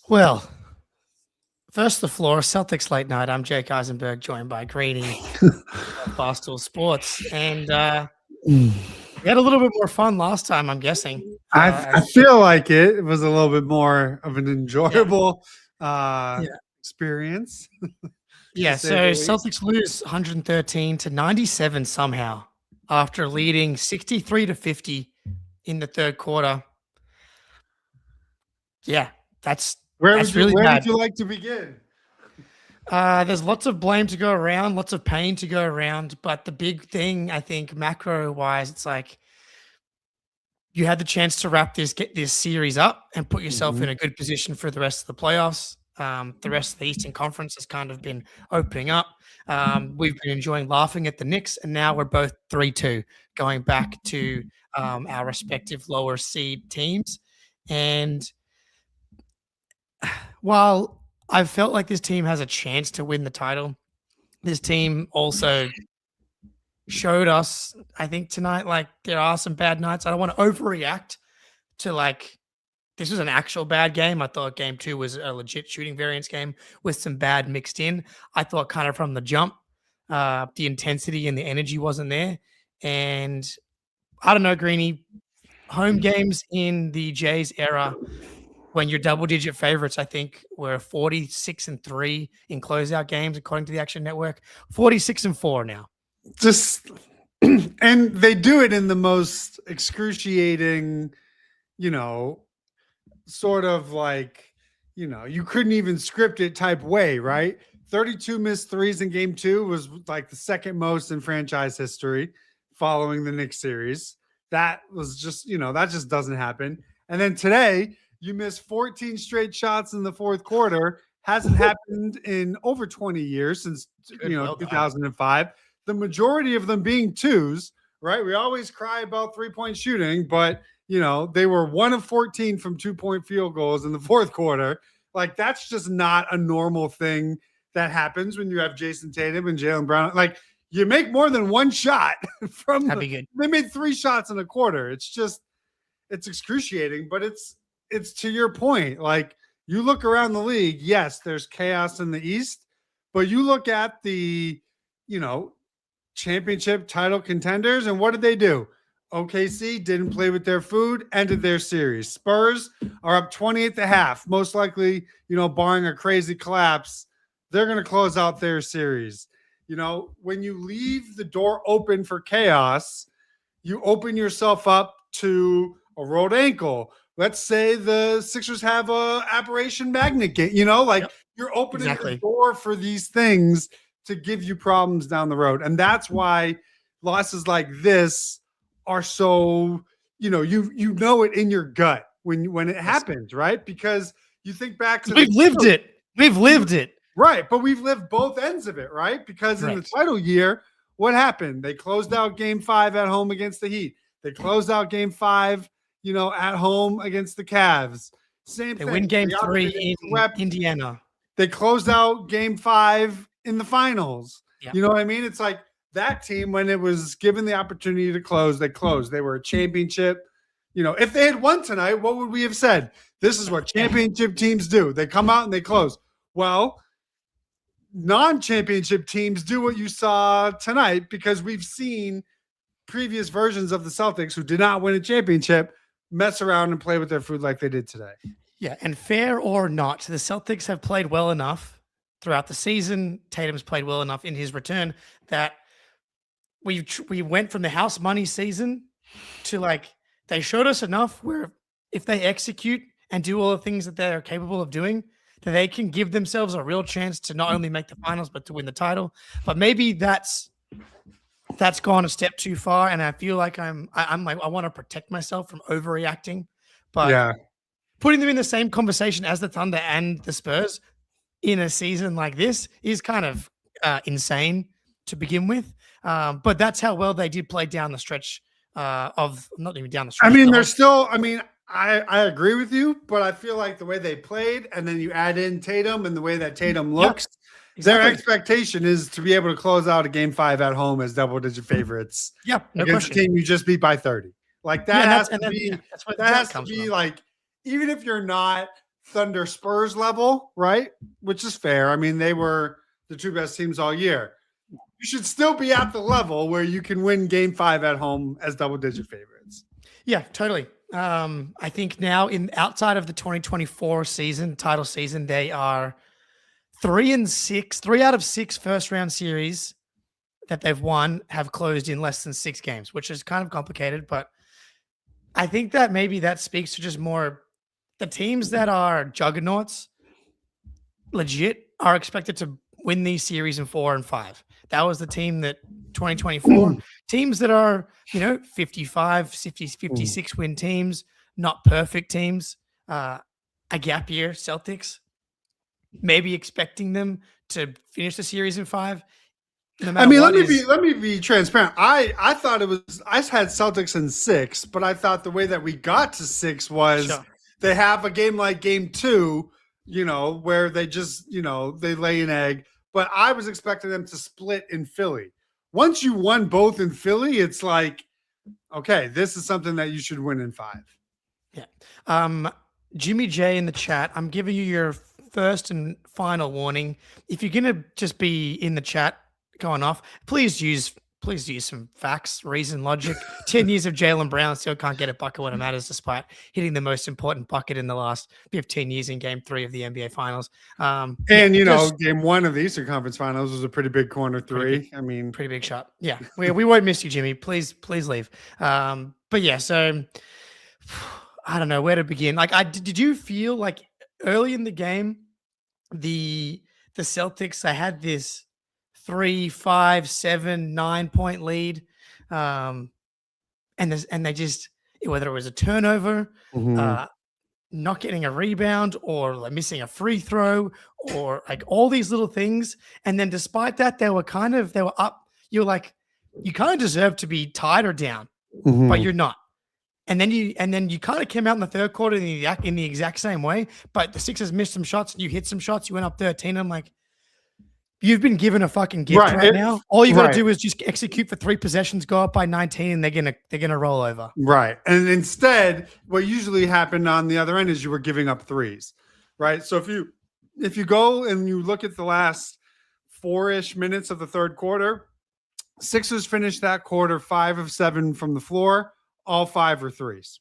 Well, first the floor, Celtics late night. I'm Jake Eisenberg, joined by Greeny of Barstool Sports, and we had a little bit more fun last time. I'm guessing. I feel like it was a little bit more of an Yeah. enjoyable Yeah. experience. Yeah. say So the least. Celtics lose 113 to 97 somehow after leading 63 to 50 in the third quarter. Yeah, that's Where really bad. would you like to begin? There's lots of blame to go around, lots of pain to go around, but the big thing, I think, macro-wise, it's like you had the chance to get this series up and put yourself in a good position for the rest of the playoffs. The rest of the Eastern Conference has kind of been opening up. We've been enjoying laughing at the Knicks, and now we're both 3-2, going back to our respective lower seed teams. And while I felt like this team has a chance to win the title, this team also showed us, I think tonight, like there are some bad nights. I don't want to overreact to like this was an actual bad game. I thought game 2 was a legit shooting variance game with some bad mixed in. I thought kind of from the jump, the intensity and the energy wasn't there. And I don't know, Greeny, home games in the Jays era when you're double-digit favorites, I think were 46-3 in closeout games, according to the Action Network. 46-4 now. Just and they do it in the most excruciating, sort of like, you couldn't even script it type way, right? 32 missed threes in game 2 was like the second most in franchise history following the Knicks series. That was just, that just doesn't happen. And then today, you missed 14 straight shots in the fourth quarter. Hasn't happened in over 20 years since 2005. The majority of them being twos, right? We always cry about 3-point shooting, but they were 1 of 14 from 2-point field goals in the fourth quarter. Like that's just not a normal thing that happens when you have Jason Tatum and Jaylen Brown. Like you make more than one shot from they made 3 shots in a quarter. It's excruciating, but it's to your point. Like you look around the league, yes, there's chaos in the East, but you look at the, championship title contenders, and what did they do? OKC didn't play with their food, ended their series. Spurs are up 20 at the half. Most likely, barring a crazy collapse, they're going to close out their series. When you leave the door open for chaos, you open yourself up to a rolled ankle. Let's say the Sixers have a aberration magnet game, you're opening the door for these things to give you problems down the road. And that's why losses like this are so, you know it in your gut when it happens, right? Because you think back to We've lived it. Right. But we've lived both ends of it, right? Because in the title year, what happened? They closed out game 5 at home against the Heat. They closed out game 5, at home against the Cavs. Same thing. They win game 3 in Indiana. They closed out game 5 in the finals. Yeah. You know what I mean? It's like that team, when it was given the opportunity to close, they closed. They were a championship. If they had won tonight, what would we have said? This is what championship teams do. They come out and they close. Well, non-championship teams do what you saw tonight, because we've seen previous versions of the Celtics who did not win a championship mess around and play with their food like they did today. Yeah, and fair or not, the Celtics have played well enough throughout the season. Tatum's played well enough in his return that we went from the house money season to they showed us enough where if they execute and do all the things that they're capable of doing, that they can give themselves a real chance to not only make the finals, but to win the title. But maybe that's gone a step too far. And I feel like I want to protect myself from overreacting, but putting them in the same conversation as the Thunder and the Spurs in a season like this is kind of insane to begin with. But that's how well they did play down the stretch of not even down the stretch. I agree with you, but I feel like the way they played, and then you add in Tatum and the way that Tatum looks, their expectation is to be able to close out a game 5 at home as double-digit favorites. Yeah, no against question. a team you just beat by 30. Like that has to be like, even if you're not Thunder Spurs level, right? Which is fair. I mean, they were the two best teams all year. You should still be at the level where you can win game 5 at home as double-digit favorites. Yeah, totally. I think now outside of the 2024 title season, they are 3-6. 3 out of 6 first round series that they've won have closed in less than 6 games, which is kind of complicated. But I think that maybe that speaks to just more the teams that are juggernauts, legit, are expected to win these series in 4 and 5. That was the team that 2024 teams that are, 55, 50, 56 win teams, not perfect teams, a gap year Celtics, maybe expecting them to finish the series in 5. No I mean, what let me be transparent. I thought it was I had Celtics in 6, but I thought the way that we got to 6 was Sure. they have a game like game 2, where they just, they lay an egg. But I was expecting them to split in Philly. Once you won both in Philly, it's like, okay, this is something that you should win in 5. Yeah. Jimmy J in the chat, I'm giving you your first and final warning. If you're gonna just be in the chat going off, please use some facts, reason, logic. 10 years of Jaylen Brown still can't get a bucket when it matters, despite hitting the most important bucket in the last 15 years in Game 3 of the NBA Finals. Game 1 of the Eastern Conference Finals was a pretty big corner 3. I mean, pretty big shot. Yeah, we won't miss you, Jimmy. Please leave. But yeah, so I don't know where to begin. Like, did you feel like early in the game, the Celtics, they had this 3, 5, 7, 9-point lead. And they just, whether it was a turnover, not getting a rebound, or like missing a free throw, or like all these little things. And then despite that, they were up. You're like, you kind of deserve to be tied or down, but you're not. And then you kind of came out in the third quarter in the exact same way, but the Sixers missed some shots and you hit some shots. You went up 13. I'm like, you've been given a fucking gift right now. All you got to do is just execute for 3 possessions, go up by 19, and they're gonna roll over. Right. And instead, what usually happened on the other end is you were giving up threes, right? So if you go and you look at the last 4-ish minutes of the third quarter, Sixers finished that quarter 5 of 7 from the floor. All 5 are threes.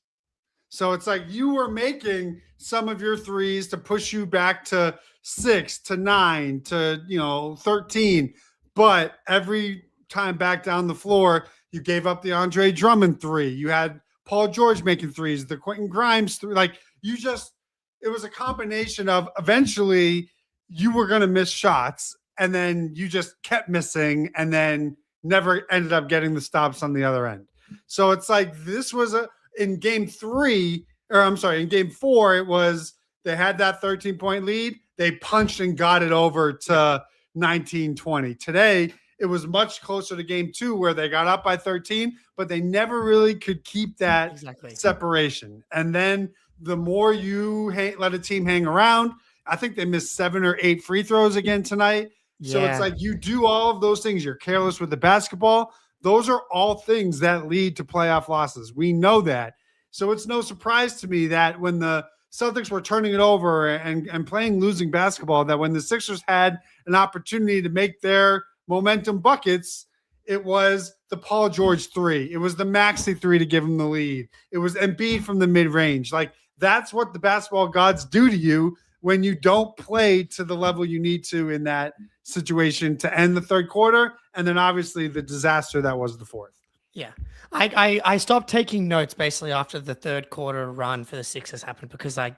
So it's like you were making some of your threes to push you back to 6 to 9 to 13, but every time back down the floor, you gave up the Andre Drummond 3. You had Paul George making threes, the Quentin Grimes 3. Like it was a combination of eventually you were going to miss shots, and then you just kept missing, and then never ended up getting the stops on the other end. So it's like this was in game 4, it was they had that 13-point lead. They punched and got it over to 19-20. Today, it was much closer to game 2 where they got up by 13, but they never really could keep that separation. And then the more you let a team hang around, I think they missed 7 or 8 free throws again tonight. Yeah. So it's like you do all of those things. You're careless with the basketball. Those are all things that lead to playoff losses. We know that. So it's no surprise to me that when the Celtics were turning it over and playing losing basketball, that when the Sixers had an opportunity to make their momentum buckets, it was the Paul George 3. It was the Maxey 3 to give him the lead. It was Embiid from the mid-range. Like, that's what the basketball gods do to you when you don't play to the level you need to in that situation to end the third quarter. And then obviously the disaster that was the fourth. Yeah. I stopped taking notes basically after the third quarter run for the Sixers happened because I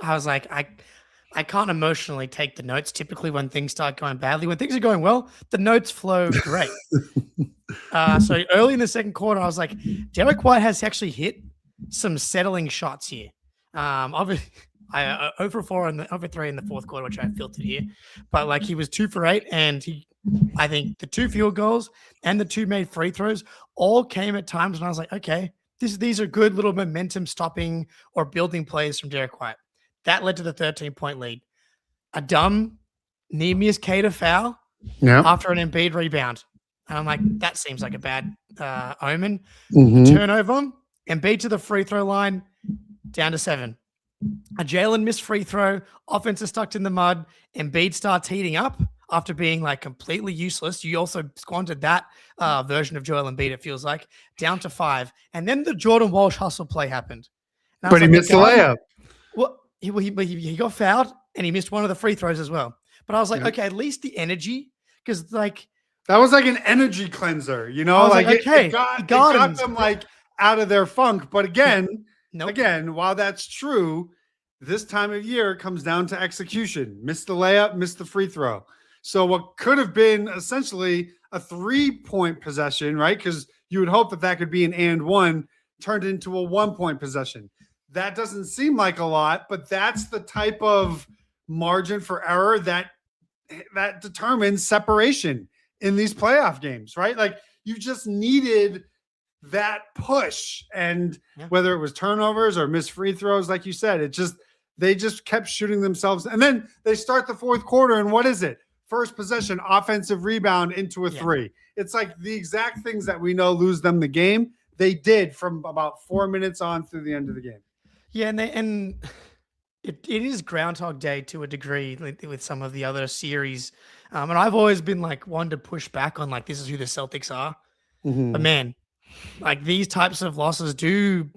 was like, I can't emotionally take the notes typically when things start going badly. When things are going well, the notes flow great. So early in the second quarter, I was like, Derrick White has actually hit some settling shots here. Obviously, I over 3 in the fourth quarter, which I filtered here, but like he was 2 for 8, and I think the 2 field goals and the 2 made free throws all came at times when I was like, okay, these are good little momentum stopping or building plays from Derrick White. That led to the 13-point lead. A dumb Neemias Queta foul after an Embiid rebound. And I'm like, that seems like a bad omen. Turnover, Embiid to the free throw line, down to 7. A Jalen missed free throw, offense is stuck in the mud, Embiid starts heating up after being like completely useless. You also squandered that version of Joel Embiid, it feels like, down to 5. And then the Jordan Walsh hustle play happened. And I was But he like, the missed the guard, layup. well, he got fouled and he missed one of the free throws as well. But I was like, Yeah. okay, at least the energy, because like That was like an energy cleanser, you know, I was like like, okay, it got, he it got got him. them like out of their funk. But Nope. again, while that's true, this time of year it comes down to execution. Missed the layup, missed the free throw. So what could have been essentially a 3-point possession, right? Because you would hope that that could be an and one, turned into a 1-point possession. That doesn't seem like a lot, but that's the type of margin for error that determines separation in these playoff games, right? Like you just needed that push, and whether it was turnovers or missed free throws, like you said, they just kept shooting themselves. And then they start the fourth quarter, and what is it? First possession, offensive rebound into a 3. It's like the exact things that we know lose them the game. They did from about 4 minutes on through the end of the game. Yeah, and it is Groundhog Day to a degree with some of the other series. And I've always been like one to push back on like this is who the Celtics are. But man, like these types of losses do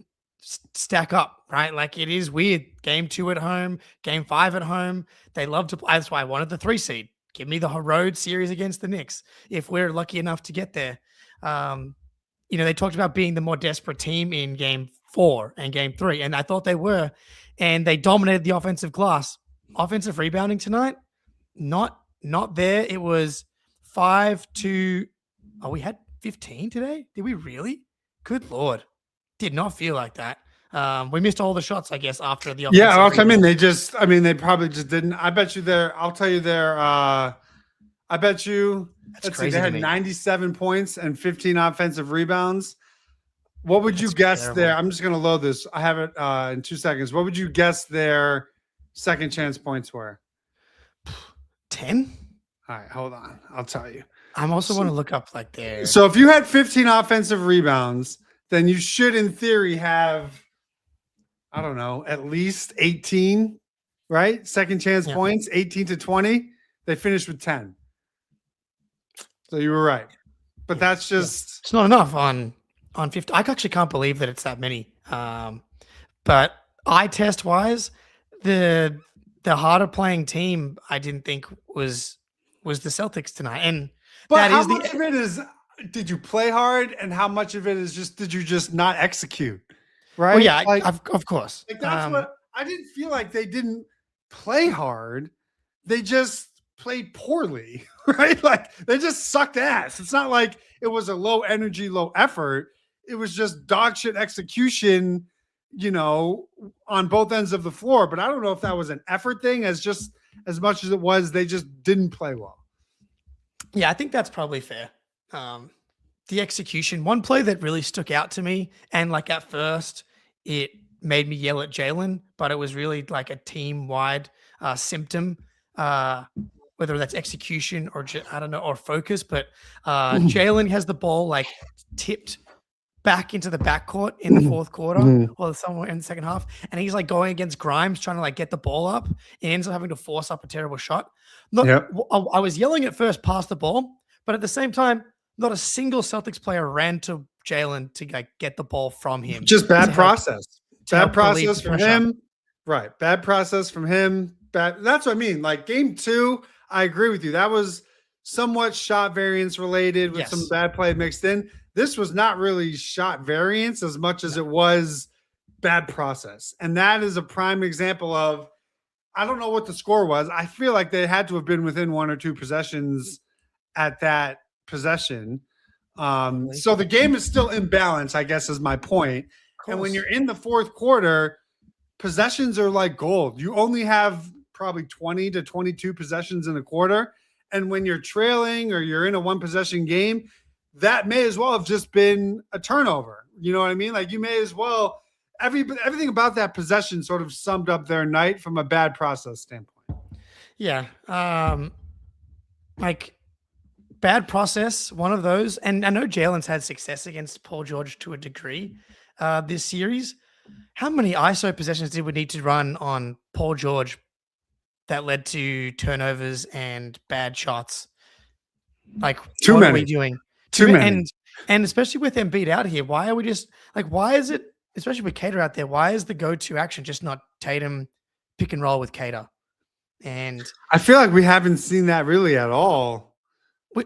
stack up, right? Like it is weird. Game 2 at home, game 5 at home. They love to play. That's why I wanted the 3 seed. Give me the road series against the Knicks if we're lucky enough to get there. They talked about being the more desperate team in game 4 and game 3, and I thought they were, and they dominated the offensive glass. Offensive rebounding tonight, not there. It was 5 to. Oh, we had 15 today. Did we really? Good Lord, did not feel like that. We missed all the shots, I guess, after the offensive. Yeah, I mean, they probably just didn't. I bet you I'll tell you I bet you they had 97 points and 15 offensive rebounds. What would you guess terrible. there? I'm just going to load this. I have it in 2 seconds. What would you guess their second chance points were? 10? All right, hold on. I'll tell you. I'm also want to look up like there. So if you had 15 offensive rebounds, then you should, in theory, have, I don't know, at least 18, right? Second chance points, 18 to 20. They finished with 10. So you were right. But that's just... It's not enough on 50. I actually can't believe that it's that many. But eye test wise, the harder playing team I didn't think was the Celtics tonight. And but how much of it is did you play hard, and how much of it is just did you just not execute? Right? Well, yeah, of course. Like that's what I didn't feel like. They didn't play hard. They just played poorly, right? Like they just sucked ass. It's not like it was a low energy, low effort. It was just dog shit execution, on both ends of the floor. But I don't know if that was an effort thing as much as it was they just didn't play well. Yeah, I think that's probably fair. The execution, one play that really stuck out to me, and like at first it made me yell at Jalen, but it was really like a team-wide symptom, whether that's execution or I don't know, or focus. But Jalen has the ball like tipped back into the backcourt in the fourth quarter or somewhere in the second half, and he's like going against Grimes trying to like get the ball up, and ends up having to force up a terrible shot. I was yelling at first, pass the ball, but at the same time, not a single Celtics player ran to Jalen to like get the ball from him. Just bad process. Bad process from him. Right. Bad process from him. That's what I mean. Like game 2, I agree with you. That was somewhat shot variance related with some bad play mixed in. This was not really shot variance as much as it was bad process. And that is a prime example of, I don't know what the score was. I feel like they had to have been within 1 or 2 possessions at that possession. So the game is still in balance, I guess is my point. And when you're in the fourth quarter, possessions are like gold. You only have probably 20 to 22 possessions in a quarter. And when you're trailing or you're in a 1 possession game, that may as well have just been a turnover. You know what I mean? Like you may as well, everything about that possession sort of summed up their night from a bad process standpoint. Yeah. Like bad process, one of those. And I know Jalen's had success against Paul George to a degree this series, How many ISO possessions did we need to run on Paul George that led to turnovers and bad shots? Like, Too what are we many. doing? Too many. And especially with Embiid out here, why are we just like? Why is it, especially with Cater out there? Why is the go-to action just not Tatum pick and roll with Cater? And I feel like we haven't seen that really at all.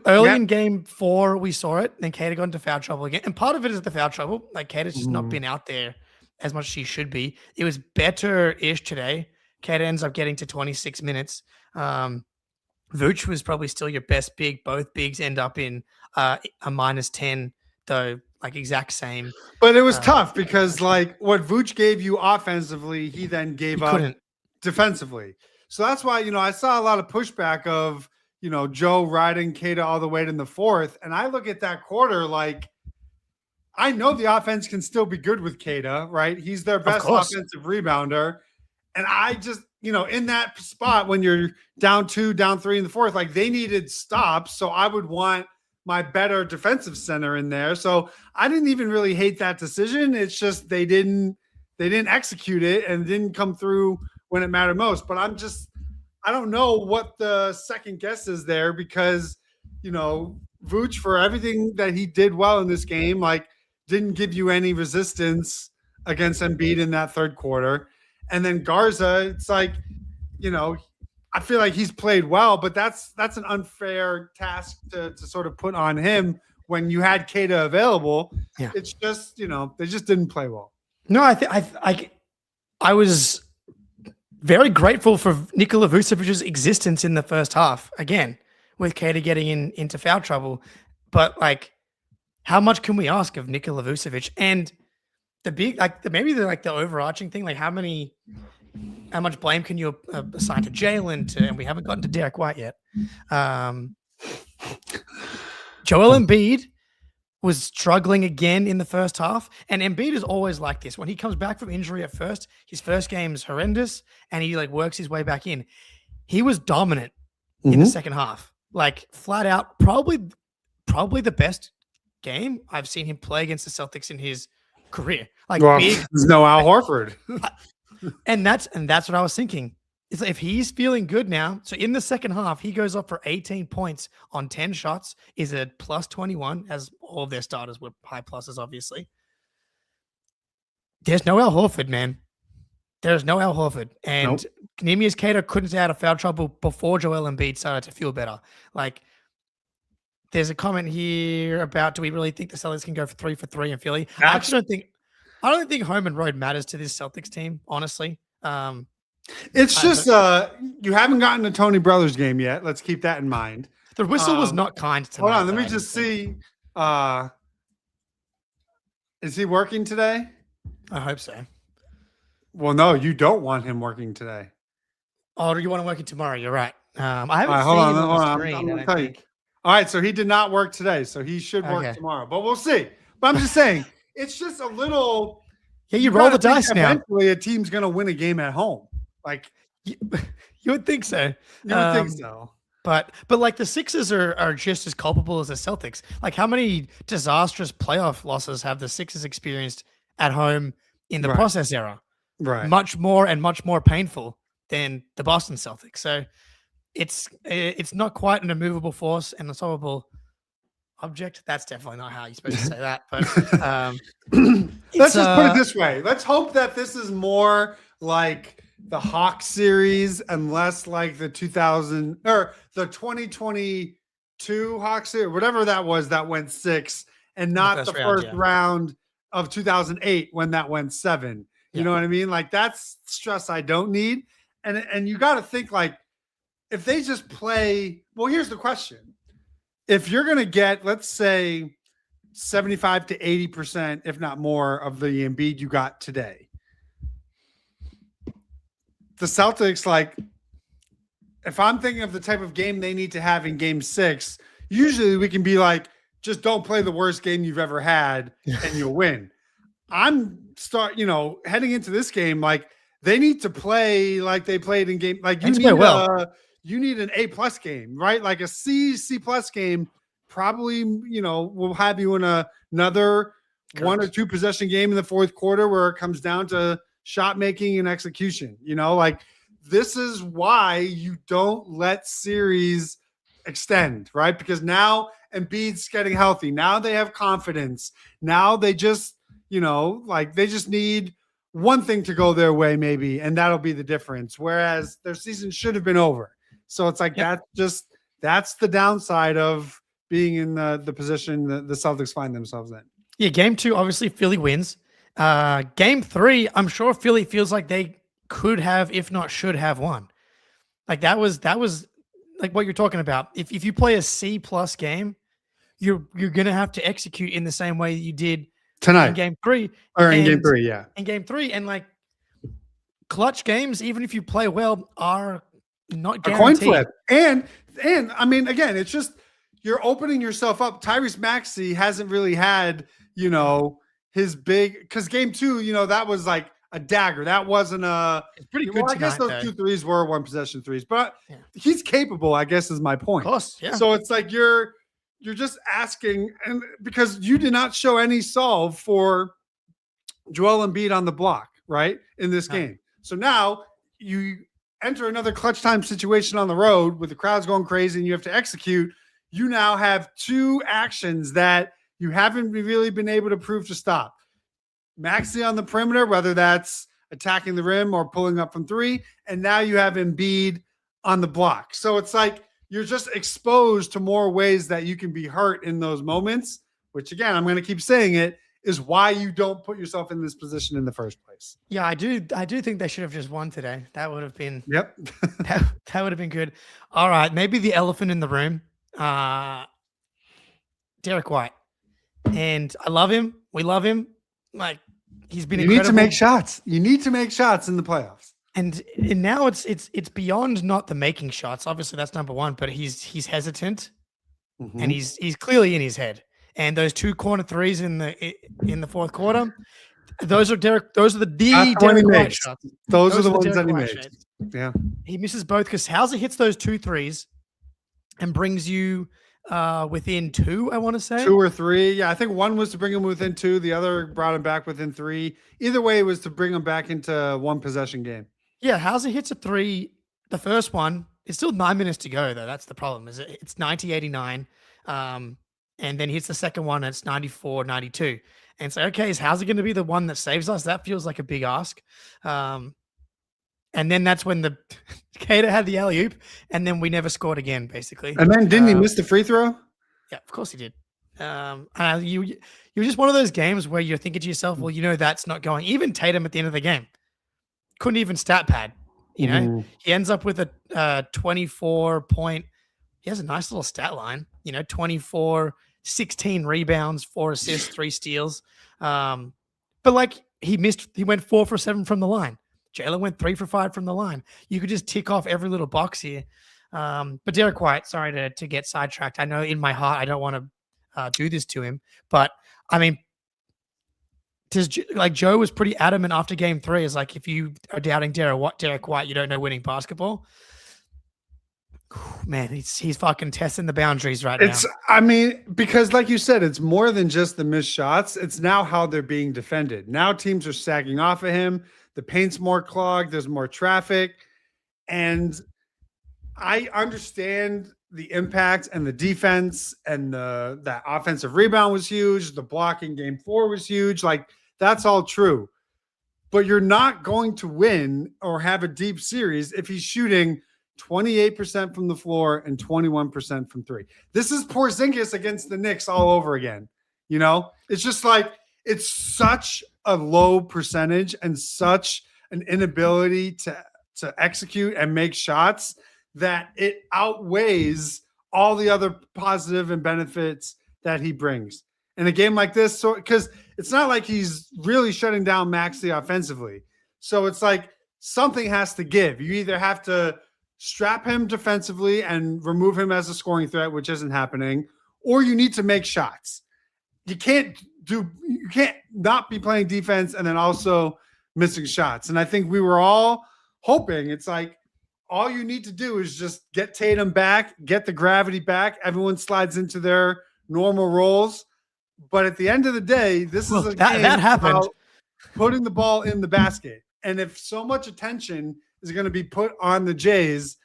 early Yeah. in game 4, we saw it. Then Cater got into foul trouble again, and part of it is the foul trouble. Like Cater's just not been out there as much as she should be. It was better-ish today. Cater ends up getting to 26 minutes. Vooch was probably still your best big. Both bigs end up in a -10, though, like exact same. But it was tough because like what Vooch gave you offensively, he then gave up Couldn't. defensively. So that's why, I saw a lot of pushback of, Joe riding Kata all the way to the fourth. And I look at that quarter like, I know the offense can still be good with Kata, right? He's their best offensive rebounder. And I just, in that spot when you're down 2, down 3 in the fourth, like they needed stops. So I would want my better defensive center in there. So I didn't even really hate that decision. It's just they didn't execute it and didn't come through when it mattered most. But I don't know what the second guess is there because, Vooch, for everything that he did well in this game, like didn't give you any resistance against Embiid in that third quarter. And then Garza, it's like, I feel like he's played well, but that's an unfair task to sort of put on him when you had Kata available. Yeah. It's just, they just didn't play well. No, I was very grateful for Nikola Vucevic's existence in the first half, again, with Kata getting into foul trouble. But like, how much can we ask of Nikola Vucevic? And the big, maybe the overarching thing, like how much blame can you assign to Jalen? And we haven't gotten to Derrick White yet. Joel Embiid was struggling again in the first half, and Embiid is always like this. When he comes back from injury at first, his first game is horrendous, and he works his way back in. He was dominant in the second half, like flat out, probably the best game I've seen him play against the Celtics in his career. There's no Al Horford. And that's what I was thinking. It's like if he's feeling good now, so in the second half, he goes up for 18 points on 10 shots, is a plus 21, as all of their starters were high pluses, obviously. There's no Al Horford, man. There's no Al Horford. And Neemias Queta couldn't stay out of foul trouble before Joel Embiid started to feel better. Like, there's a comment here about, do we really think the Celtics can go for 3 for 3 in Philly? I don't think home and road matters to this Celtics team, honestly. It's just you haven't gotten a Tony Brothers game yet. Let's keep that in mind. The whistle was not kind to me. Hold on, let me just see. Is he working today? I hope so. Well, no, you don't want him working today. Oh, you want him working tomorrow? You're right. I haven't seen him on the screen. I'm gonna tell you. All right, so he did not work today, so he should work tomorrow. But we'll see. But I'm just saying, it's just a little. Yeah, you roll the dice now. Eventually, a team's going to win a game at home. Like you would think so. You would think so. But like the Sixers are just as culpable as the Celtics. Like how many disastrous playoff losses have the Sixers experienced at home in the process era? Right. Much more painful than the Boston Celtics. So it's not quite an immovable force and a solvable object. That's definitely not how you're supposed to say that. But let's just put it this way. Let's hope that this is more like the Hawks series and less like the 2022 Hawks series, whatever that was that went 6, and not the first round of 2008 when that went 7. You know what I mean? Like that's stress I don't need. And you got to think like if they just play, well, here's the question. If you're going to get, let's say 75 to 80%, if not more of the Embiid you got today, the Celtics, like if I'm thinking of the type of game they need to have in game 6, usually we can be like, just don't play the worst game you've ever had and you'll win. Heading into this game, like they need to play like they played in game. Like you need an A+ game, right? Like a C+ game probably, will have you in another one or two possession game in the fourth quarter where it comes down to shot making and execution. Like this is why you don't let series extend, right? Because now Embiid's getting healthy. Now they have confidence. Now they just, like they just need one thing to go their way maybe, and that'll be the difference. Whereas their season should have been over. So it's like that's the downside of being in the position that the Celtics find themselves in. Yeah, game 2, obviously Philly wins. Game 3, I'm sure Philly feels like they could have, if not should have, won. Like that was like what you're talking about. If you play a C+ game, you're gonna have to execute in the same way you did tonight in game 3. Or in game 3, yeah. In game 3, and like clutch games, even if you play well, are not guaranteed. A coin flip. And I mean, again, it's just you're opening yourself up. Tyrese Maxey hasn't really had, his big, because game 2, that was like a dagger. That wasn't it's pretty good. I guess those 2 threes were one possession threes, but he's capable, I guess, is my point. Of course, yeah. So it's like you're just asking, and because you did not show any solve for Joel Embiid on the block, right, in this game. So now you enter another clutch time situation on the road with the crowds going crazy and you have to execute. You now have 2 actions that you haven't really been able to prove to stop. Maxey on the perimeter, whether that's attacking the rim or pulling up from 3, and now you have Embiid on the block. So it's like you're just exposed to more ways that you can be hurt in those moments, which again, I'm going to keep saying it, is why you don't put yourself in this position in the first place. Yeah, I do think they should have just won today. That would have been that would have been good. All right, maybe the elephant in the room. Derrick White. And I love him. We love him. Like he's been incredible. You need to make shots. You need to make shots in the playoffs. And now it's beyond not the making shots. Obviously that's number one, but he's hesitant and he's clearly in his head. And those 2 corner threes in the fourth quarter, those are Derrick White shots. Those are the ones that he made. Yeah. He misses both because Hauser hits those 2 threes and brings you within 2, I want to say. 2 or 3. Yeah, I think one was to bring him within 2. The other brought him back within 3. Either way, it was to bring him back into 1 possession game. Yeah, Hauser hits a 3. The first one, it's still 9 minutes to go, though. That's the problem. It's 90-89. And then hits the second one, and it's 94-92. And so, okay, is Hauser going to be the one that saves us? That feels like a big ask. And then that's when the Cater had the alley-oop, and then we never scored again, basically. And then didn't he miss the free throw? Yeah, of course he did. You're just one of those games where you're thinking to yourself, well, that's not going. Even Tatum at the end of the game couldn't even stat pad. He ends up with a 24 point. He has a nice little stat line. 24, 16 rebounds, 4 assists, 3 steals. But like he went 4 for 7 from the line. Jalen went 3 for 5 from the line. You could just tick off every little box here. But Derrick White, sorry to get sidetracked. I know in my heart I don't want to do this to him, but I mean, Joe was pretty adamant after game 3. Is like if you are doubting Derrick White, you don't know winning basketball. Man, he's fucking testing the boundaries right now. I mean, because like you said, it's more than just the missed shots. It's now how they're being defended. Now teams are sagging off of him. The paint's more clogged. There's more traffic. And I understand the impact and the defense and that offensive rebound was huge. The block in game 4 was huge. Like that's all true. But you're not going to win or have a deep series if he's shooting 28% from the floor and 21% from 3. This is Porzingis against the Knicks all over again. It's just like it's such a low percentage and such an inability to execute and make shots that it outweighs all the other positive and benefits that he brings in a game like this. So, because it's not like he's really shutting down Maxey offensively. So it's like something has to give. You either have to strap him defensively and remove him as a scoring threat, which isn't happening, or you need to make shots. You can't not be playing defense and then also missing shots. And I think we were all hoping it's like all you need to do is just get Tatum back, get the gravity back. Everyone slides into their normal roles. But at the end of the day, this Well, is a that game happened. about putting the ball in the basket. And if so much attention is going to be put on the Jays,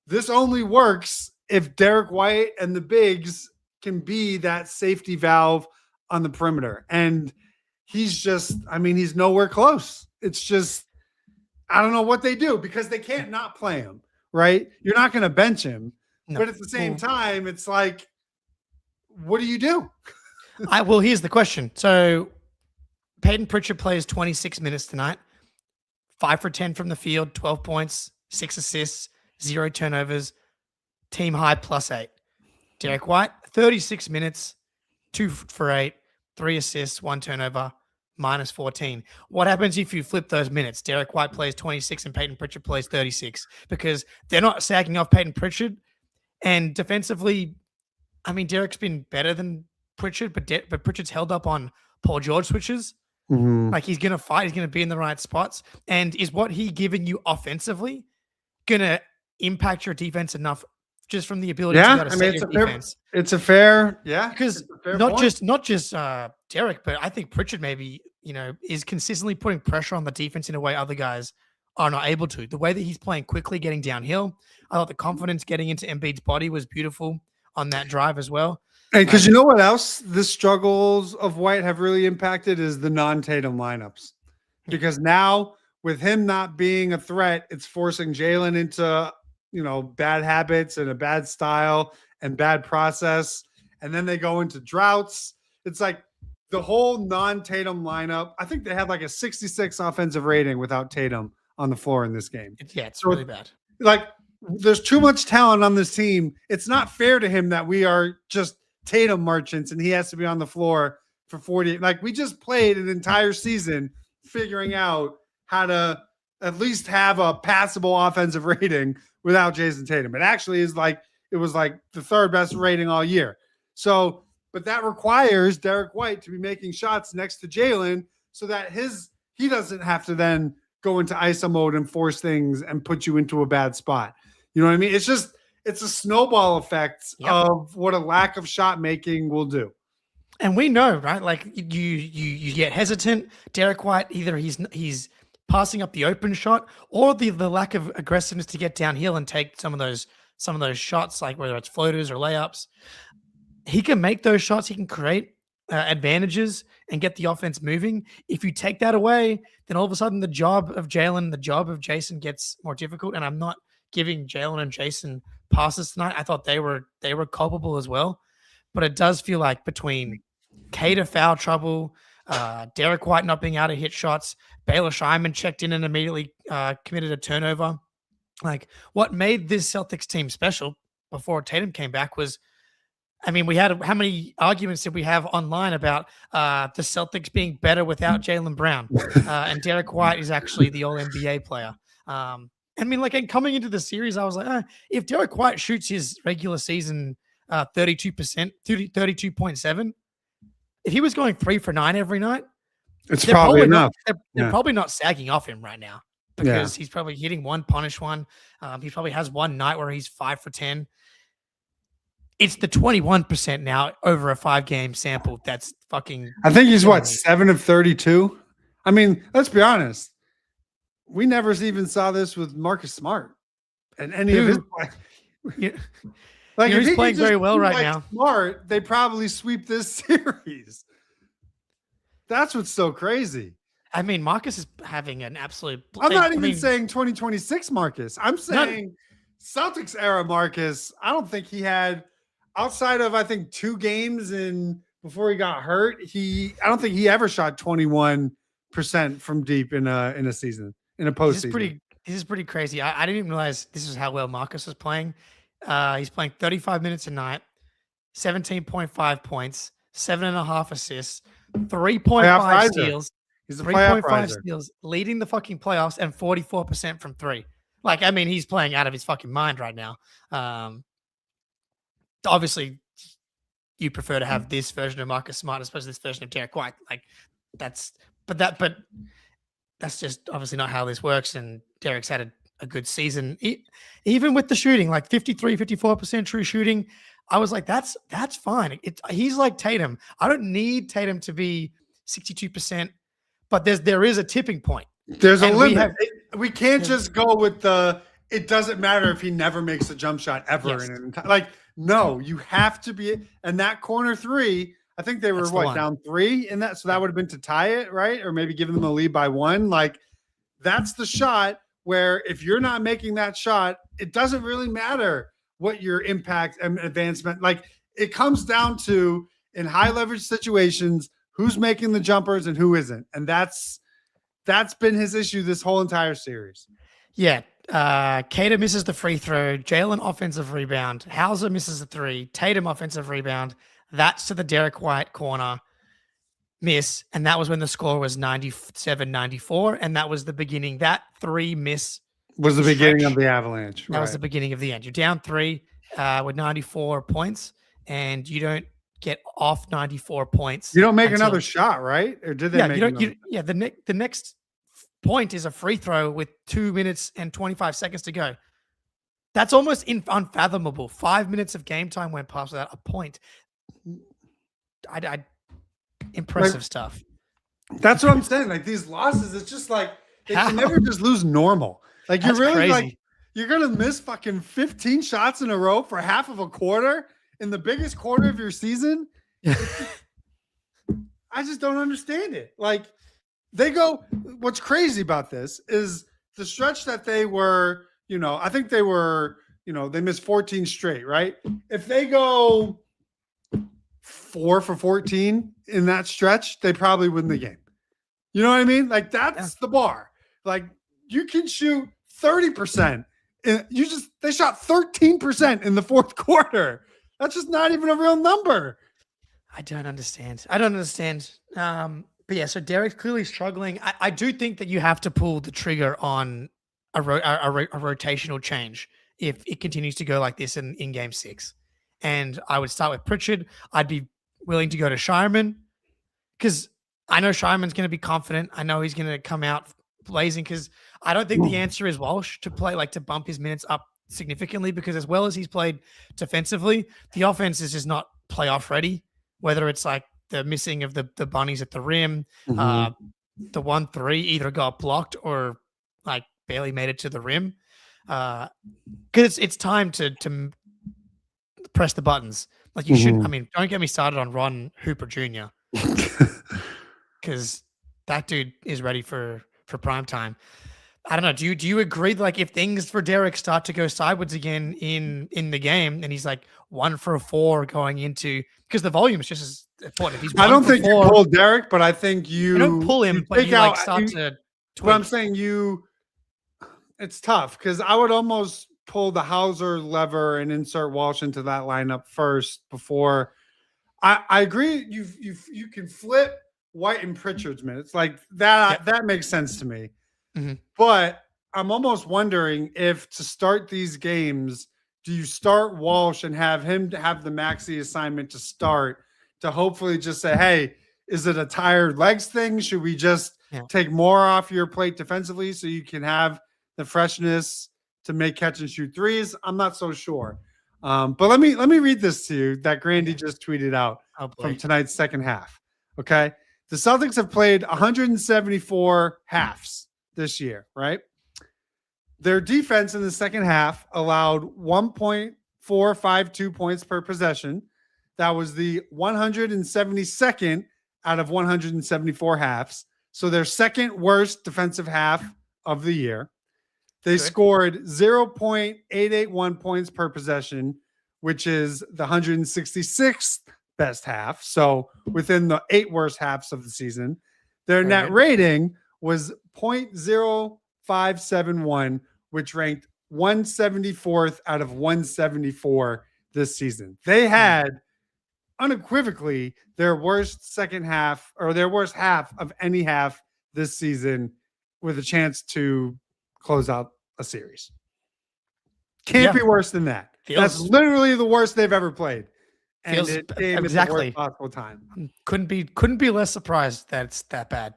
this only works if Derrick White and the bigs can be that safety valve on the perimeter. And he's just, I mean, he's nowhere close. It's just, I don't know what they do because they can't not play him, right? You're not going to bench him. No. But at the same time, it's like, what do you do? Well, here's the question. So Peyton Pritchard plays 26 minutes tonight, 5 for 10 from the field, 12 points, 6 assists, 0 turnovers, team high +8. Derrick White, 36 minutes, 2 for 8, 3 assists, 1 turnover, -14. What happens if you flip those minutes? Derrick White plays 26 and Peyton Pritchard plays 36 because they're not sagging off Peyton Pritchard. And defensively, I mean, Derrick's been better than Pritchard, but Pritchard's held up on Paul George switches. Like he's going to fight. He's going to be in the right spots. And is what he giving you offensively going to impact your defense enough just from the ability to be able to set your defense? It's a fair, yeah. Because fair not point. just Derrick, but I think Pritchard maybe, is consistently putting pressure on the defense in a way other guys are not able to. The way that he's playing quickly, getting downhill. I thought the confidence getting into Embiid's body was beautiful on that drive as well. And because you know what else the struggles of White have really impacted is the non-Tatum lineups. Because now with him not being a threat, it's forcing Jalen into, bad habits and a bad style and bad process. And then they go into droughts. It's like the whole non-Tatum lineup. I think they had like a 66 offensive rating without Tatum on the floor in this game. It's really bad. Like there's too much talent on this team. It's not fair to him that we are just Tatum merchants and he has to be on the floor for 40. Like we just played an entire season figuring out how to at least have a passable offensive rating without Jason Tatum. It actually is like, it was like the third best rating all year. So, but that requires Derrick White to be making shots next to Jalen so that he doesn't have to then go into ISO mode and force things and put you into a bad spot. You know what I mean? It's a snowball effect of what a lack of shot making will do. And we know, right? Like you get hesitant. Derrick White, either he's passing up the open shot or the lack of aggressiveness to get downhill and take some of those shots, like whether it's floaters or layups. He can make those shots. He can create advantages and get the offense moving. If you take that away, then all of a sudden the job of Jalen, the job of Jason gets more difficult. And I'm not giving Jalen and Jason passes tonight. I thought they were culpable as well. But it does feel like between Cater foul trouble, Derrick White not being able to hit shots, Baylor Scheinman checked in and immediately committed a turnover. Like what made this Celtics team special before Tatum came back was, I mean, we had how many arguments did we have online about the Celtics being better without Jaylen Brown? And Derrick White is actually the all NBA player. I mean, like coming into the series, I was like, if Derrick White shoots his regular season 32%, 32.7, if he was going 3 for 9 every night, it's probably enough. They're probably not sagging off him right now because he's probably hitting one, punish one. He probably has one night where he's 5 for 10. It's the 21% now over a 5-game sample. That's fucking. I think he's 7 of 32. I mean, let's be honest. We never even saw this with Marcus Smart and any of his. Like he's playing very well right now. Smart, they probably sweep this series. That's what's so crazy. I mean, Marcus is having an absolute. I'm not even saying 2026 Marcus. I'm saying Celtics era Marcus. I don't think he had, outside of I think 2 games before he got hurt. I don't think he ever shot 21% from deep in a season, in a postseason. This is pretty crazy. I didn't even realize this is how well Marcus was playing. He's playing 35 minutes a night, 17.5 points, 7.5 assists, 3.5 steals. He's a 3.5 steals, leading the fucking playoffs, and 44% from 3. Like, I mean, he's playing out of his fucking mind right now. Obviously, you prefer to have this version of Marcus Smart as opposed to this version of Derrick White. Like, that's just obviously not how this works. And Derrick's had a good season. Even with the shooting, like 53, 54% true shooting, I was like, that's fine. He's like Tatum. I don't need Tatum to be 62%, but there is a tipping point. There's a And limit. We can't there's- just go with it doesn't matter if he never makes a jump shot ever Yes. in an entire, like, no, you have to be, and that corner three, I think they were That's the one. down 3 in that, so that would have been to tie it, right? Or maybe giving them a lead by 1. Like, that's the shot where if you're not making that shot, it doesn't really matter what your impact and advancement, like, it comes down to, in high leverage situations, who's making the jumpers and who isn't. And that's been his issue this whole entire series. Yeah. Cater misses the free throw. Jalen offensive rebound. Hauser misses the 3. Tatum offensive rebound. That's to the Derrick White corner miss. And that was when the score was 97-94. And that was the beginning. That 3 miss was the beginning of the avalanche. That was the beginning of the end. You're down 3 with 94 points, and you don't get off 94 points. You don't make another shot, right? Or did they? Yeah, the next point is a free throw with 2 minutes and 25 seconds to go. That's almost unfathomable. 5 minutes of game time went past without a point. Impressive stuff. That's what I'm saying. Like, these losses, it's just like they can never just lose normal. Like, you're really crazy. Like, you're gonna miss fucking 15 shots in a row for half of a quarter in the biggest quarter of your season. I just don't understand it. Like, they go. What's crazy about this is the stretch that they were. I think they were. They missed 14 straight, right? If they go 4 for 14 in that stretch, they probably win the game. You know what I mean? Like, that's the bar. Like, you can shoot 30%. They shot 13% in the fourth quarter. That's just not even a real number. I don't understand. But yeah, so Derrick's clearly struggling. I do think that you have to pull the trigger on a rotational change if it continues to go like this in game 6. And I would start with Pritchard. I'd be willing to go to Shireman because I know Shireman's going to be confident. I know he's going to come out blazing because I don't think the answer is Walsh to play, like, to bump his minutes up significantly, because as well as he's played defensively, the offense is just not playoff ready, whether it's like the missing of the bunnies at the rim, the 1-3 either got blocked or like barely made it to the rim. Because it's time to press the buttons. Like, you should. I mean, don't get me started on Ron Hooper Jr. because that dude is ready for prime time. I don't know. Do you agree? Like, if things for Derrick start to go sideways again in the game, and he's like 1 for 4 going into, because the volume is just as important. If he's I don't think you pull Derrick, but I think you don't pull him, but you like start to. What I'm saying, it's tough because I would almost pull the Hauser lever and insert Walsh into that lineup first before. I agree. You can flip White and Pritchard's minutes like that. Yep. That makes sense to me. But I'm almost wondering if to start these games, do you start Walsh and have him to have the maxi assignment to start to hopefully just say, hey, is it a tired legs thing? Should we just take more off your plate defensively so you can have the freshness to make catch and shoot threes? I'm not so sure. But let me read this to you that Grandy just tweeted out from tonight's second half. Okay. The Celtics have played 174 halves this year, right? Their defense in the second half allowed 1.452 points per possession. That was the 172nd out of 174 halves. So their second worst defensive half of the year. They scored 0.881 points per possession, which is the 166th best half. So within the 8 worst halves of the season. Their net rating was 0.0571, which ranked 174th out of 174 this season. They had unequivocally their worst second half, or their worst half of any half this season, with a chance to close out a series. Can't be worse than that. That's literally the worst they've ever played. And it came at the worst possible time. Couldn't be less surprised that it's that bad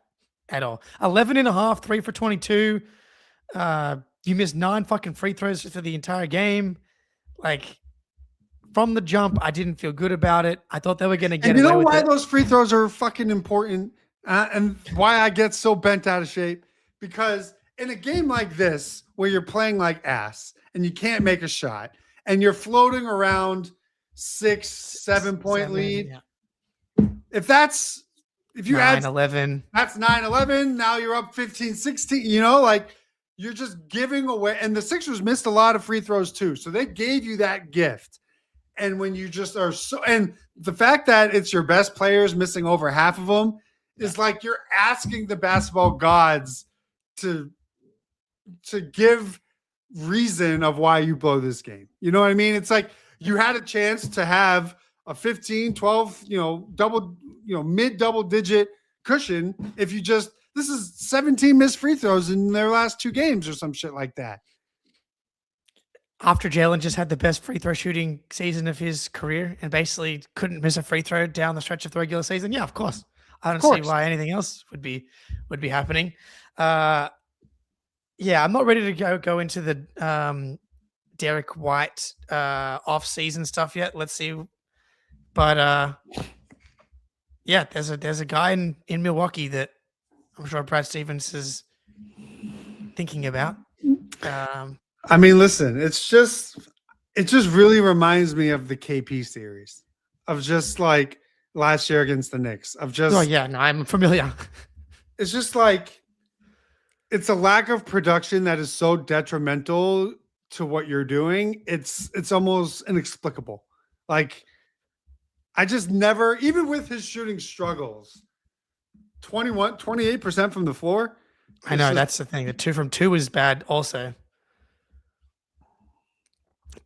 at all. 11.5, 3 for 22. You missed 9 fucking free throws for the entire game. Like, from the jump, I didn't feel good about it. I thought they were going to get And you away know with why it. those free throws are fucking important, and why I get so bent out of shape? Because in a game like this, where you're playing like ass and you can't make a shot, and you're floating around 6, 7 point 7, lead, yeah. if you add 9-11. that's 9-11, now you're up 15-16, like you're just giving away. And the Sixers missed a lot of free throws too. So they gave you that gift. And when you just are and the fact that it's your best players missing over half of them is like you're asking the basketball gods to give reason of why you blow this game. You know what I mean? It's like you had a chance to have a 15, 12, mid double digit cushion if you just, this is 17 missed free throws in their last 2 games or some shit like that. After Jalen just had the best free throw shooting season of his career and basically couldn't miss a free throw down the stretch of the regular season. Yeah, of course. I don't see why anything else would be happening. Yeah, I'm not ready to go into the Derrick White off-season stuff yet. Let's see. But yeah, there's a guy in Milwaukee that I'm sure Brad Stevens is thinking about. I mean, listen, it just really reminds me of the KP series of just like last year against the Knicks. Oh yeah, no, I'm familiar. It's just like it's a lack of production that is so detrimental to what you're doing. It's almost inexplicable. Like I just never, even with his shooting struggles, 28% from the floor. I know that's the thing. The 2 from 2 is bad also.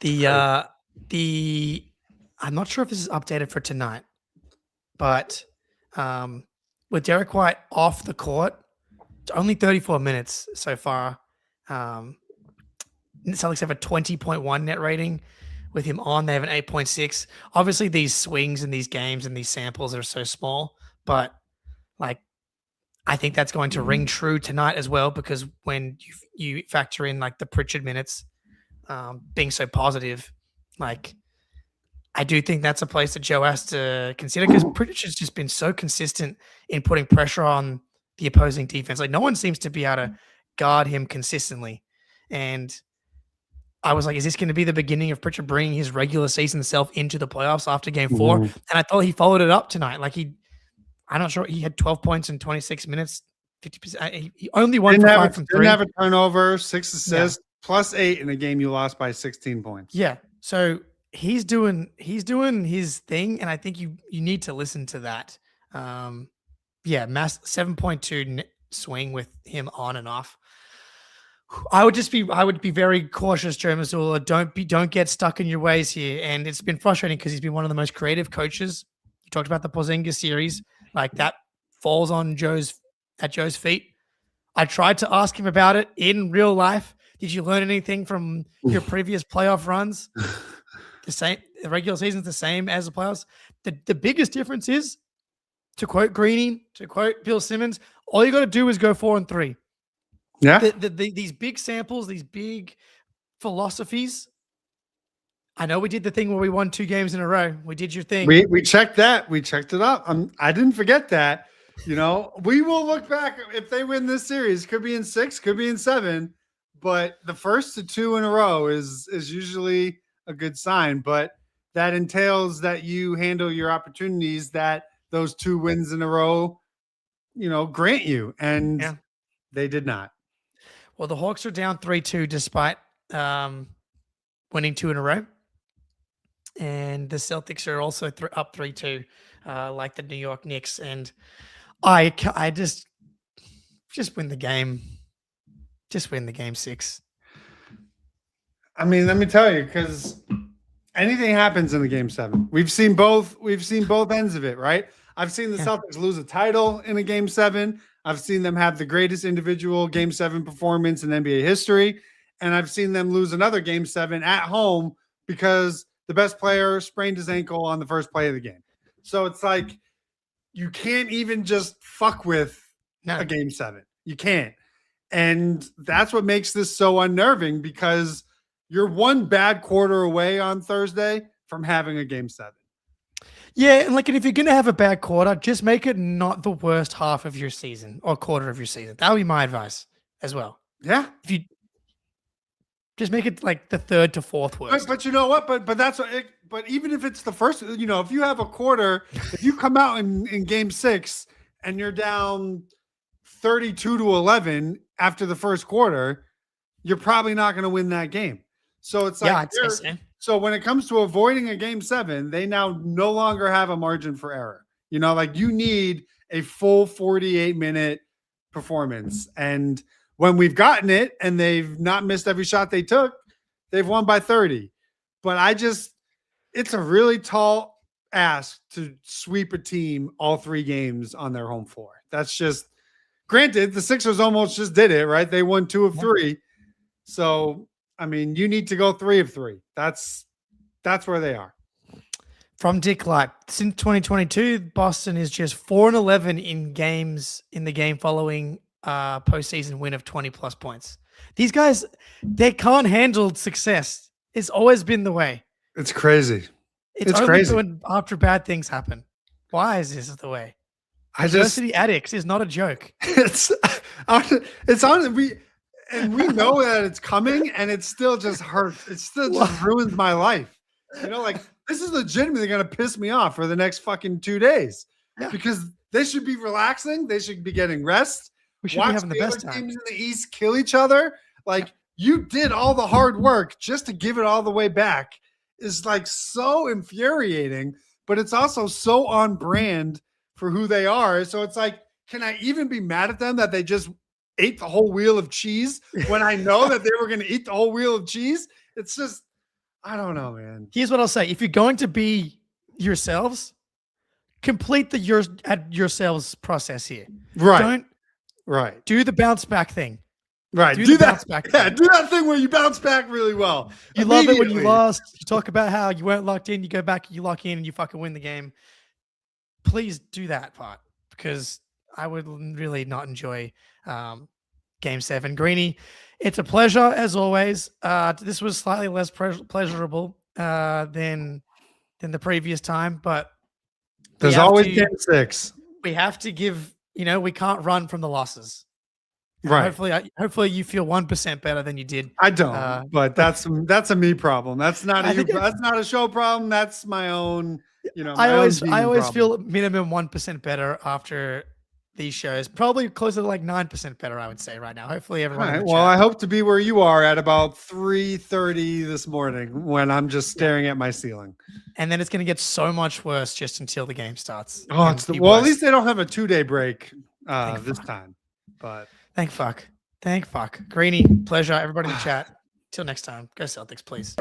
I'm not sure if this is updated for tonight, but with Derrick White off the court, it's only 34 minutes so far. Celtics have a 20.1 net rating. With him on, they have an 8.6. Obviously, these swings in these games and these samples are so small, but like I think that's going to ring true tonight as well, because when you factor in like the Pritchard minutes being so positive, like I do think that's a place that Joe has to consider, because Pritchard's just been so consistent in putting pressure on the opposing defense. Like no one seems to be able to guard him consistently. And I was like, is this going to be the beginning of Pritchard bringing his regular season self into the playoffs after game 4? And I thought he followed it up tonight. Like I'm not sure, he had 12 points in 26 minutes, 50%. He only won for 5 from 3. Didn't have a turnover, 6 assists, plus 8 in a game you lost by 16 points. Yeah. So he's doing his thing, and I think you need to listen to that. Mass 7.2 swing with him on and off. I would be very cautious, Joe Mazzulla. Don't get stuck in your ways here. And it's been frustrating because he's been one of the most creative coaches. You talked about the Porzingis series, like that falls on Joe's feet. I tried to ask him about it in real life. Did you learn anything from your previous playoff runs? The regular season's the same as the playoffs. The biggest difference is, to quote Greeny, to quote Bill Simmons, all you got to do is go 4 and 3. Yeah. These big samples, these big philosophies. I know we did the thing where we won 2 games in a row. We did your thing. We checked that. We checked it up. I didn't forget that. We will look back if they win this series. Could be in 6, could be in 7, but the first to 2 in a row is usually a good sign. But that entails that you handle your opportunities that those 2 wins in a row, grant you, and they did not. Well, the Hawks are down 3-2 despite winning 2 in a row. And the Celtics are also up 3-2, like the New York Knicks. And I just win the game. Just win the game 6. I mean, let me tell you, because anything happens in the game 7. We've seen both ends of it, right? I've seen the Celtics lose a title in a game 7. I've seen them have the greatest individual game 7 performance in NBA history. And I've seen them lose another game 7 at home because the best player sprained his ankle on the first play of the game. So it's like, you can't even just fuck with a game 7. You can't. And that's what makes this so unnerving, because you're one bad quarter away on Thursday from having a game 7. Yeah, and like, and if you're gonna have a bad quarter, just make it not the worst half of your season or quarter of your season. That would be my advice as well. Yeah. If you just make it like the third to fourth worst. But you know what? But that's what it, but even if it's the first, if you have a quarter, if you come out in game 6 and you're down 32-11 after the first quarter, you're probably not going to win that game. So it's like, I'd say so. So when it comes to avoiding a game 7, they now no longer have a margin for error. Like you need a full 48-minute performance. And when we've gotten it and they've not missed every shot they took, they've won by 30. But it's a really tall ask to sweep a team all 3 games on their home floor. That's just, granted, the Sixers almost just did it, right? They won 2 of 3. So, I mean, you need to go 3 of 3. That's where they are. From Dick Light, since 2022, Boston is just 4-11 in games in the game following postseason win of 20 plus points. These guys, they can't handle success. It's always been the way. It's crazy. It's only crazy when after bad things happen. Why is this the way? Adversity addicts is not a joke. It's on we know that it's coming, and it still just hurts. It still just ruins my life. Like this is legitimately going to piss me off for the next fucking 2 days, because they should be relaxing. They should be getting rest. We should be having the best time. Teams in the East kill each other. Like you did all the hard work just to give it all the way back is like so infuriating, but it's also so on brand for who they are. So it's like, can I even be mad at them that they just ate the whole wheel of cheese when I know that they were going to eat the whole wheel of cheese? It's just, I don't know, man. Here's what I'll say. If you're going to be yourselves, complete the yourselves process here. Right. Don't do the bounce back thing. Right. Do that. Yeah. Do that thing where you bounce back really well. You love it when you lost. You talk about how you weren't locked in. You go back, you lock in, and you fucking win the game. Please do that part, because I would really not enjoy Game 7. Greeny, it's a pleasure as always. This was slightly less pleasurable than the previous time, but there's always Game 6. We have to give. We can't run from the losses. Right. Hopefully you feel 1% better than you did. I don't, but that's a me problem. That's not that's not a show problem. That's my own. I always feel minimum 1% better after these shows. Probably closer to like 9% better, I would say right now. Hopefully everyone. Right. Well, I hope to be where you are at about 3:30 this morning when I'm just staring at my ceiling. And then it's going to get so much worse just until the game starts. Oh, at least they don't have a 2-day break this time. But thank fuck. Greeny, pleasure. Everybody in the chat. Till next time, go Celtics, please.